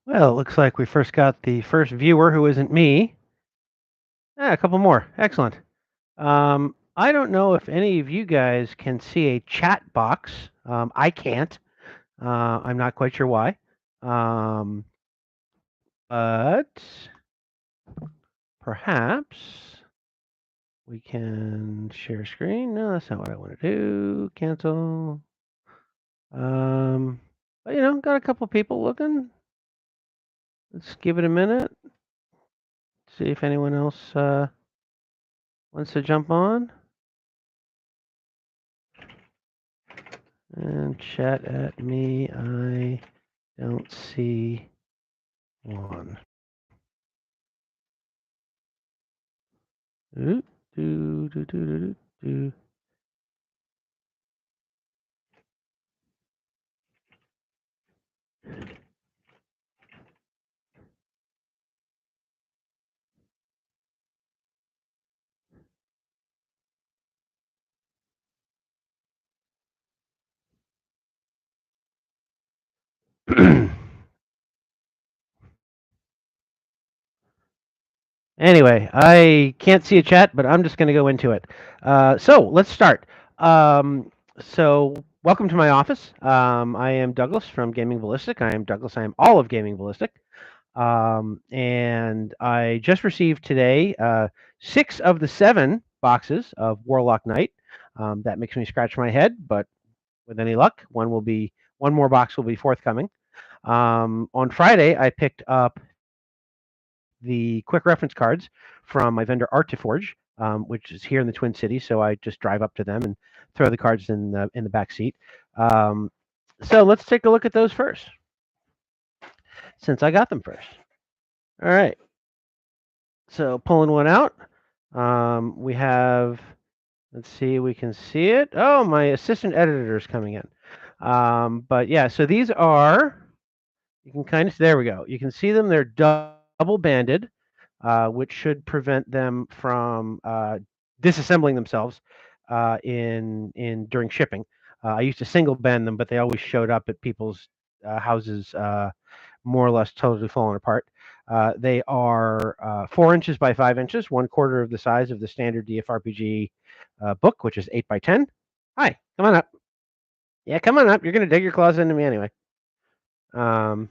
Well, it looks like we first got the first viewer who isn't me. A couple more. Excellent. I don't know if any of you guys can see a chat box. I can't. I'm not quite sure why. Um, but perhaps we can share screen. No, that's not what I want to do. Cancel. But got a couple people looking. Let's give it a minute. See if anyone else wants to jump on. And chat at me. I don't see one. Do, do, do, do, do, do. Anyway, I can't see a chat, but I'm just going to go into it. So let's start. So welcome to my office. I am Douglas from Gaming Ballistic. I am Douglas. I am all of Gaming Ballistic. And I just received today 6 of the 7 boxes of Warlock Knight. That makes me scratch my head, but with any luck, one more box will be forthcoming. On Friday, I picked up the quick reference cards from my vendor Artiforge, which is here in the Twin Cities. So I just drive up to them and throw the cards in the back seat. So let's take a look at those first, since I got them first. All right. So pulling one out, we have. Let's see, we can see it. Oh, my assistant editor is coming in. But yeah, so these are. You can kind of. There we go. You can see them. They're double banded. Which should prevent them from disassembling themselves during shipping. I used to single band them, but they always showed up at people's houses more or less totally falling apart. They are 4 inches by 5 inches, 1/4 of the size of the standard DFRPG book, which is 8 by 10. Hi, come on up. Yeah, come on up. You're going to dig your claws into me anyway. Um,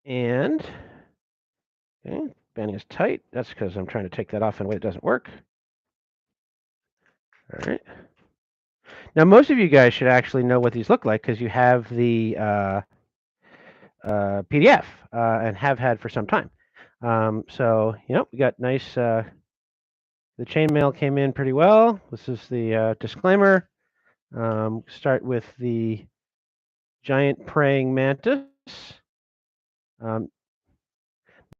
and okay, banding is tight. That's because I'm trying to take that off in a way that doesn't work. All right. Now, most of you guys should actually know what these look like because you have the PDF and have had for some time. So, we got nice. The chainmail came in pretty well. This is the disclaimer. Start with the giant praying mantis. Um,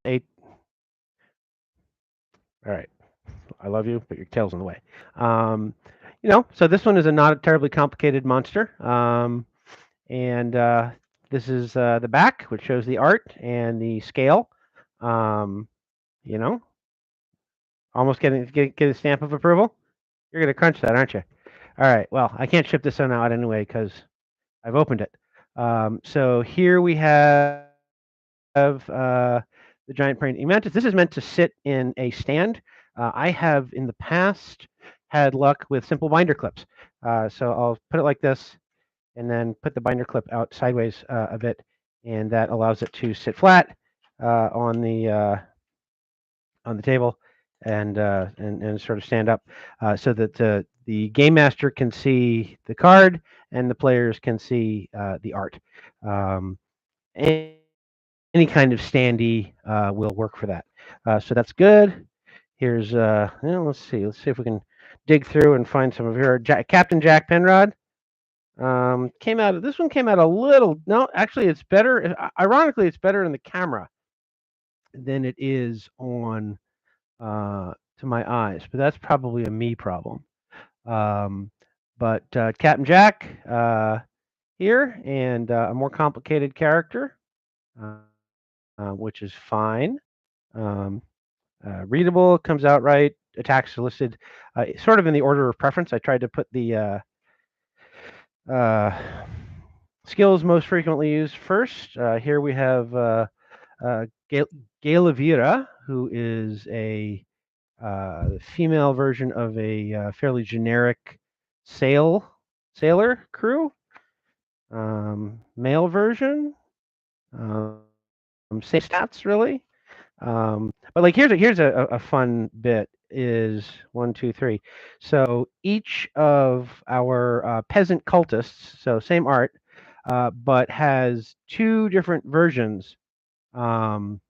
eight. All right. I love you, but your tail's in the way. So this one is not a terribly complicated monster. And this is the back, which shows the art and the scale. Um, you know, almost get a stamp of approval. You're gonna crunch that, aren't you? All right. Well, I can't ship this one out anyway because I've opened it. So here we have the giant praying mantis. This is meant to sit in a stand. I have in the past had luck with simple binder clips. So I'll put it like this and then put the binder clip out sideways a bit, and that allows it to sit flat on the table and sort of stand up so that the game master can see the card and the players can see the art. Any kind of standee will work for that. So that's good. Here's let's see if we can dig through and find some of your Captain Jack Penrod. This one came out a little. No, actually, it's better. Ironically, it's better in the camera than it is on to my eyes, but that's probably a me problem. But Captain Jack here, and a more complicated character, which is fine. Readable, comes out right. Attacks are listed sort of in the order of preference. I tried to put the Skills most frequently used first. Here we have Galavira, who is a female version of a fairly generic sailor crew. Male version, same stats really. But like here's a fun bit is 1, 2, 3. So each of our peasant cultists, so same art, but has two different versions. Um,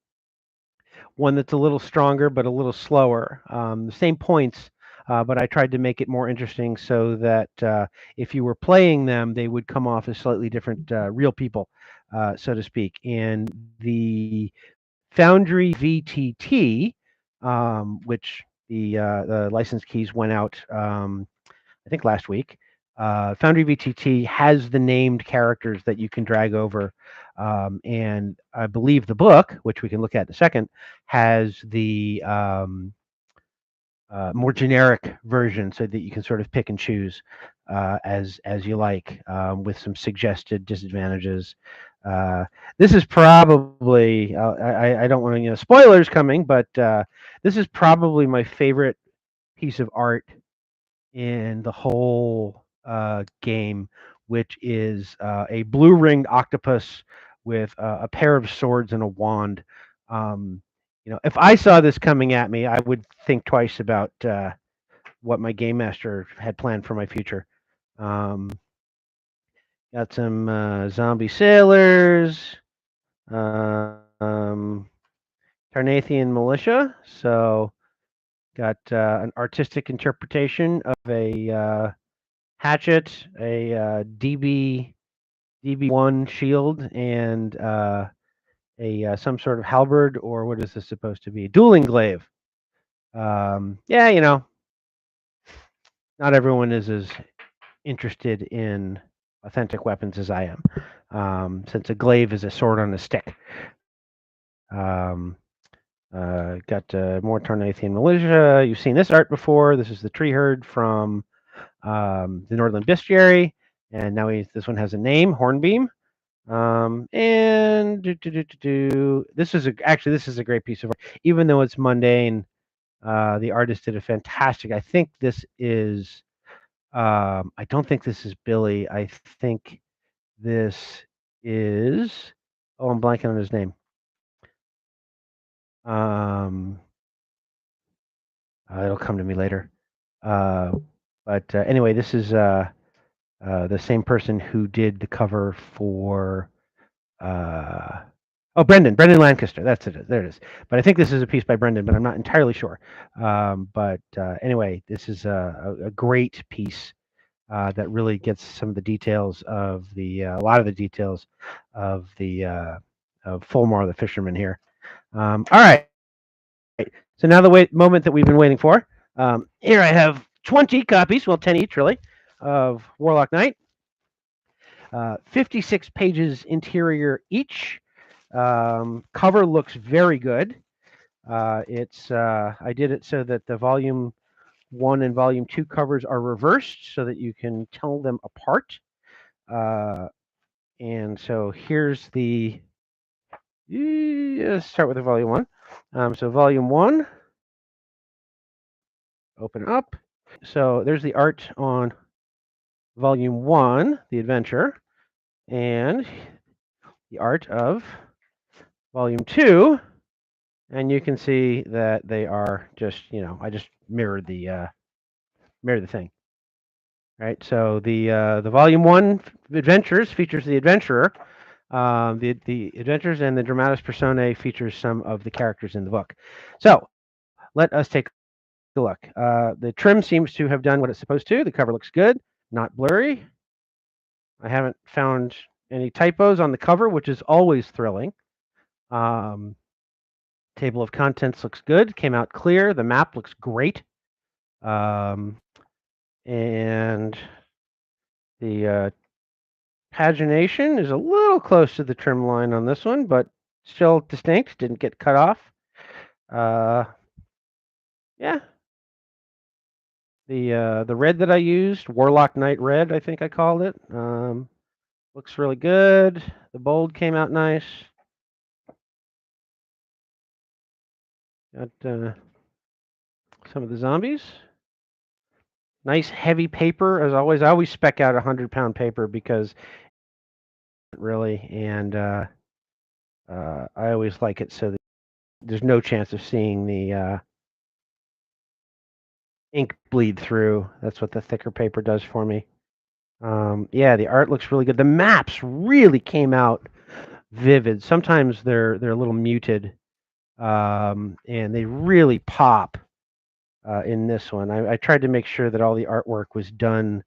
one that's a little stronger but a little slower. The same points, but I tried to make it more interesting so that if you were playing them, they would come off as slightly different real people, so to speak. And the Foundry VTT, which the license keys went out, I think last week. Foundry VTT has the named characters that you can drag over, and I believe the book, which we can look at in a second, has the more generic version, so that you can sort of pick and choose as you like, with some suggested disadvantages. This is probably I don't want to spoilers coming, but this is probably my favorite piece of art in the whole game, which is a blue ringed octopus with a pair of swords and a wand. Um, if I saw this coming at me, I would think twice about what my game master had planned for my future. Um, got some zombie sailors, um, Tarnathian militia. So got an artistic interpretation of a hatchet, a DB1 shield, and a some sort of halberd, or what is this supposed to be? Dueling glaive. Yeah, not everyone is as interested in authentic weapons as I am, since a glaive is a sword on a stick. Um, got more Tarnathian militia. You've seen this art before. This is the tree herd from the Northern Bestiary, and now this one has a name, Hornbeam. And this is actually this is a great piece of art, even though it's mundane. The artist did a fantastic. I think this is. I don't think this is Billy. I think this is. Oh, I'm blanking on his name. Um, it'll come to me later. But anyway, this is the same person who did the cover for. Oh, Brendan Lancaster. That's it. There it is. But I think this is a piece by Brendan, but I'm not entirely sure. But anyway, this is a great piece that really gets some of the details of a lot of the details of the of Fulmar the Fisherman here. All right. So now the moment that we've been waiting for. Here I have 20 copies, well, 10 each really, of Warlock Knight. 56 pages interior each. Cover looks very good. I did it so that the volume 1 and volume 2 covers are reversed so that you can tell them apart. And so here's let's start with the volume 1. So volume 1, open up. So there's the art on volume 1, the adventure, and the art of volume 2. And you can see that they are just, I just mirrored the thing, right? So the volume 1 adventures features the adventurer. The adventures and the dramatis personae features some of the characters in the book. So let us take a look. The trim seems to have done what it's supposed to. The cover looks good, not blurry. I haven't found any typos on the cover, which is always thrilling. Table of contents looks good, came out clear. The map looks great. And the pagination is a little close to the trim line on this one, but still distinct, didn't get cut off. Yeah. The red that I used, Warlock Knight red, I think I called it, Looks really good. The bold came out nice. Got some of the zombies. Nice heavy paper as always. I always spec out 100-pound paper because really, and I always like it so that there's no chance of seeing the ink bleed through. That's what the thicker paper does for me. Yeah, the art looks really good. The maps really came out vivid. Sometimes they're a little muted, and they really pop in this one. I tried to make sure that all the artwork was done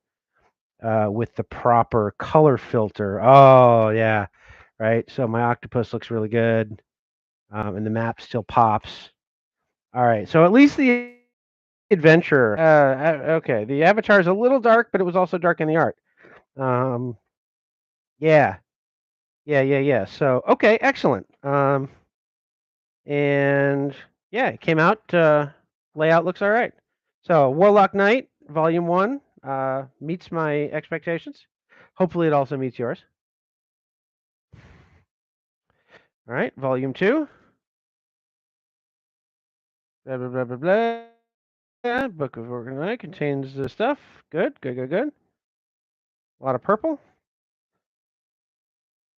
with the proper color filter. Oh yeah, right. So my octopus looks really good, and the map still pops. All right, so at least the adventure. Okay, the avatar is a little dark, but it was also dark in the art. Yeah, yeah. So okay, excellent. And yeah, it came out. Layout looks all right. So Warlock Knight Volume 1 meets my expectations. Hopefully, it also meets yours. All right, Volume 2. Blah blah blah blah blah. Book of Warlock Knight contains the stuff. Good. A lot of purple.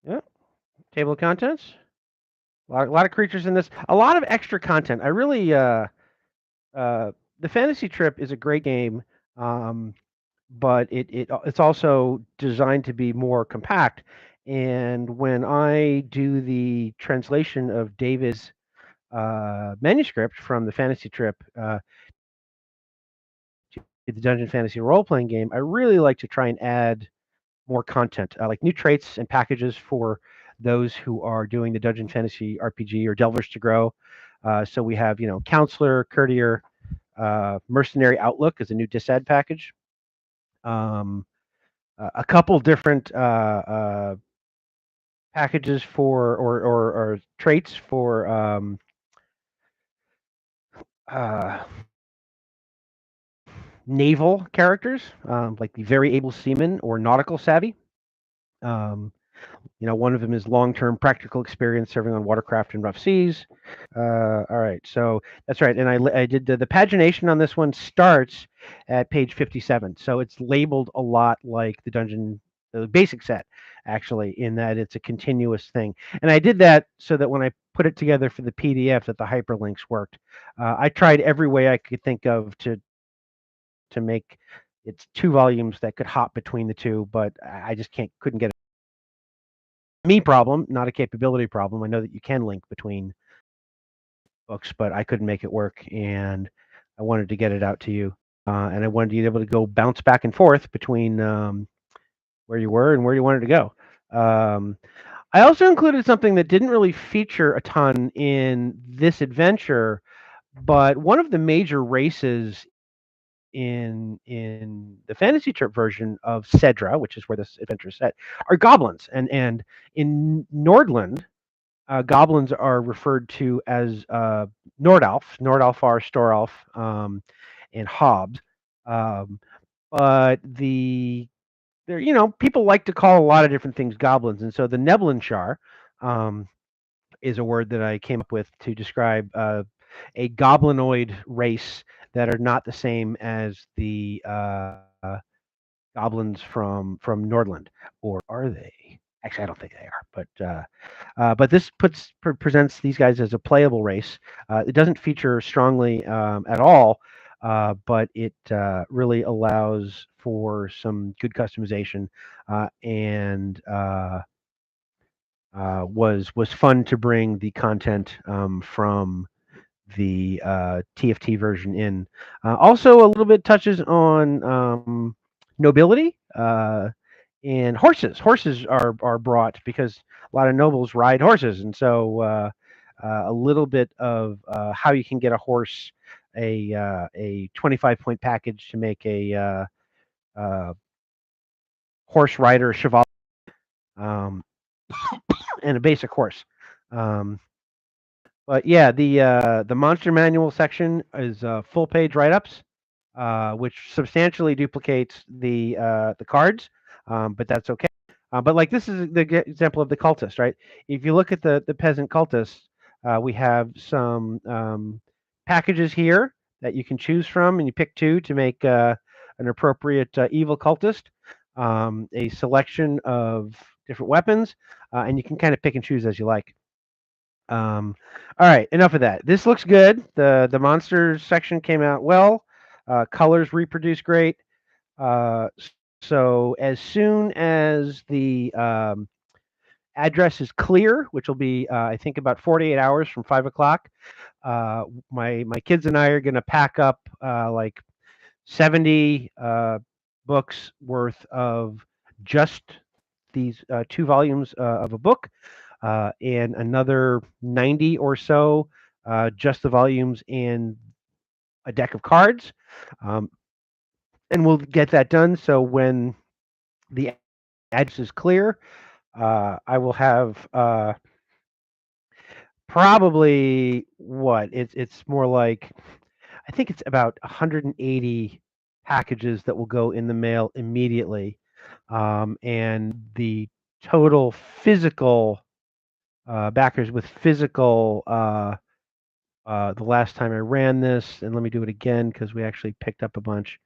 Yeah. Table of contents. A lot of creatures in this. A lot of extra content. I really the Fantasy Trip is a great game. But it's also designed to be more compact. And when I do the translation of David's manuscript from the Fantasy Trip to the Dungeon Fantasy role playing game, I really like to try and add more content, like new traits and packages for those who are doing the Dungeon Fantasy RPG or Delvers to Grow. So we have, Counselor, Courtier, Mercenary Outlook is a new disad package. A couple different packages for or traits for uh, naval characters, like the very able seaman or nautical savvy. Um, one of them is long-term practical experience serving on watercraft in rough seas. All right, so that's right, and I did the pagination on this one starts at page 57, so it's labeled a lot like the basic set, actually, in that it's a continuous thing. And I did that so that when I put it together for the PDF, that the hyperlinks worked. I tried every way I could think of to make it's 2 volumes that could hop between the two, but I just couldn't get it. Me problem, not a capability problem. I know that you can link between books, but I couldn't make it work, and I wanted to get it out to you, and I wanted you to be able to go bounce back and forth between where you were and where you wanted to go. I also included something that didn't really feature a ton in this adventure, but one of the major races in the Fantasy Trip version of Cedra, which is where this adventure is set, are goblins, and in Nordland, goblins are referred to as Nordalf, Nordalfar, Storalf, and Hobbs. Um, but people like to call a lot of different things goblins, and so the Neblanchar is a word that I came up with to describe a goblinoid race that are not the same as the goblins from Nordland, or are they? Actually, I don't think they are, but this presents these guys as a playable race. It doesn't feature strongly at all, but it really allows for some good customization, and was fun to bring the content from the TFT version in. Also, a little bit touches on nobility and horses. Horses are brought because a lot of nobles ride horses, and so a little bit of how you can get a horse, a 25-point package to make a horse rider cheval, um, and a basic horse. But yeah, the monster manual section is full page write-ups, which substantially duplicates the cards, but that's okay. But like this is the example of the cultist, right? If you look at the peasant cultist, we have some packages here that you can choose from, and you pick two to make an appropriate evil cultist. A selection of different weapons, and you can kind of pick and choose as you like. All right, enough of that. This looks good. The monsters section came out well. Colors reproduce great. Uh, so as soon as the address is clear, which will be I think about 48 hours from 5 o'clock, my kids and I are going to pack up like 70 books worth of just these two volumes of a book, and another 90 or so just the volumes and a deck of cards. Um, and we'll get that done. So when the address is clear, I will have probably what it's more like I think it's about 180 packages that will go in the mail immediately, and the total physical backers with physical. The last time I ran this, and let me do it again because we actually picked up a bunch.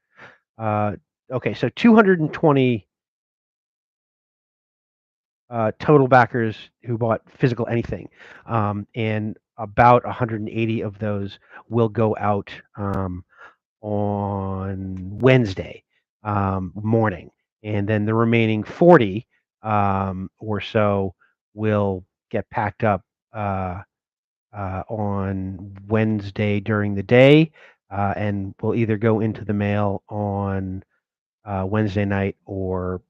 Okay, so 220 total backers who bought physical anything, and about 180 of those will go out on Wednesday morning, and then the remaining 40 or so will get packed up on Wednesday during the day, and will either go into the mail on Wednesday night or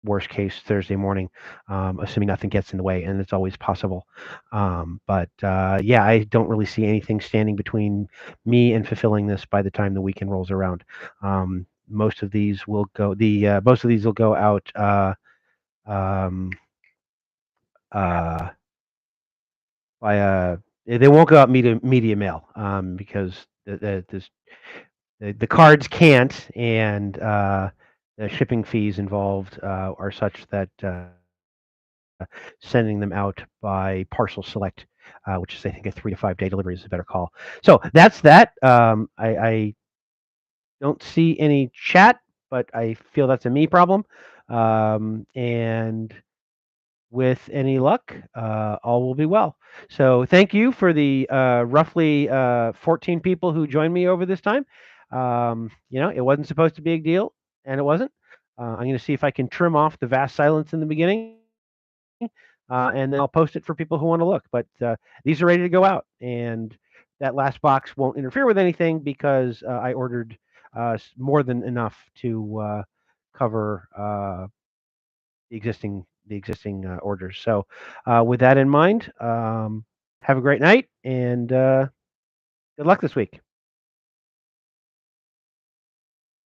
worst case Thursday morning, assuming nothing gets in the way, and it's always possible. But yeah, I don't really see anything standing between me and fulfilling this by the time the weekend rolls around. Most of these will go. Most of these will go out. Um, uh, they won't go out media mail because the cards can't, and the shipping fees involved are such that sending them out by parcel select, which is I think a 3 to 5 day delivery is a better call. So that's that. I don't see any chat, but I feel that's a me problem. And with any luck, all will be well. So thank you for the roughly 14 people who joined me over this time. It wasn't supposed to be a big deal, and it wasn't. I'm going to see if I can trim off the vast silence in the beginning, and then I'll post it for people who want to look. But these are ready to go out, and that last box won't interfere with anything because I ordered more than enough to cover the existing orders. So with that in mind, have a great night and good luck this week.